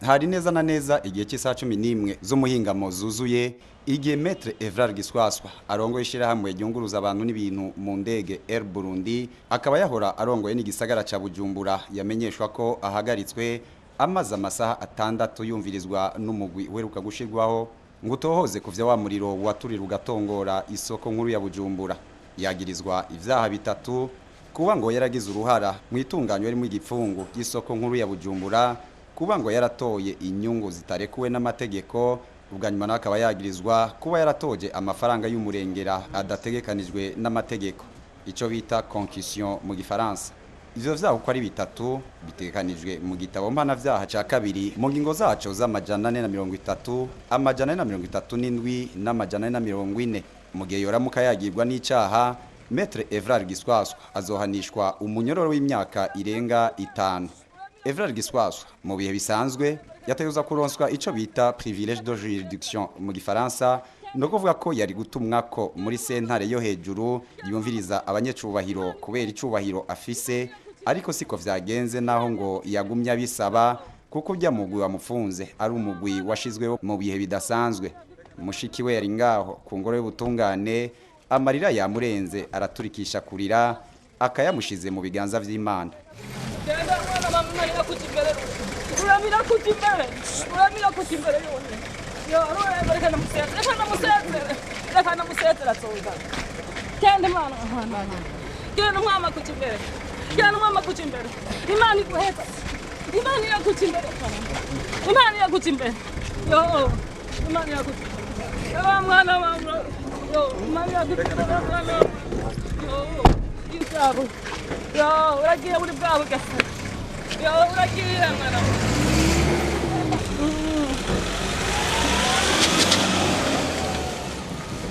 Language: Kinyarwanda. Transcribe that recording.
hari neza na neza igihe cy'isaha 11 z'umuhingamo zuzuye igihe Maître Evrard Giswaswa arongoye ishirahamwe ryunguruza abantu n'ibintu mu ndege Air Burundi akaba yahora arongoye n'igisagara ca Bujumbura yamenyeshwa ko ahagaritswe amaze amasaha atandatu yumvirizwa n'umugwi uheruka gushirwaho ngo utohoze kuvya wa muriro waturira ugatongora isoko nkuru ya Bujumbura. Yagirizwa ivyaha bitatu kuba ngo yaragize uruhara mu itunganywa rimwe igipfungu y'isoko nkuru ya Bujumbura, kuba ngo yaratoye inyungu zitarekuwe n'amategeko, ubwanyuma nakaba yagirizwa kuba yaratoje amafaranga y'umurengera adategekanijwe n'amategeko, ico bita concussion mu gifaransa. Ivyo vyaha uko ari bitatu bitegekanijwe mu gitabo mpanavyaha ca kabiri mu ngingo zaco z'amajana 430, amajana 437 n'amajana 440. Mu gihe yoramuka yagirwa n'icaha, Maître Evrard Giswaswa azohanishwa umunyororo w'imyaka irenga 5. Evrard Giswaswa mu bihe bisanzwe yateyuza kuronswa ico bita privilège de juridiction mu gifaransa, no kuvuga ko yari gutumwa ko muri sentare yo hejuru yumviriza abanyecubahiro kubera icubahiro afise, ariko siko vyagenze naho ngo yagumya bisaba kuko byamugwi wamufunze ari umugwi washizweho mu bihe bidasanzwe. Mushiki we yari ngaho ku ngoro y'ubutungane, amarira yamurenze araturikisha kurira akayamushize mu biganza vy'Imana. Yo, uragira buri bwabo gasa. Yo, uragira mwana.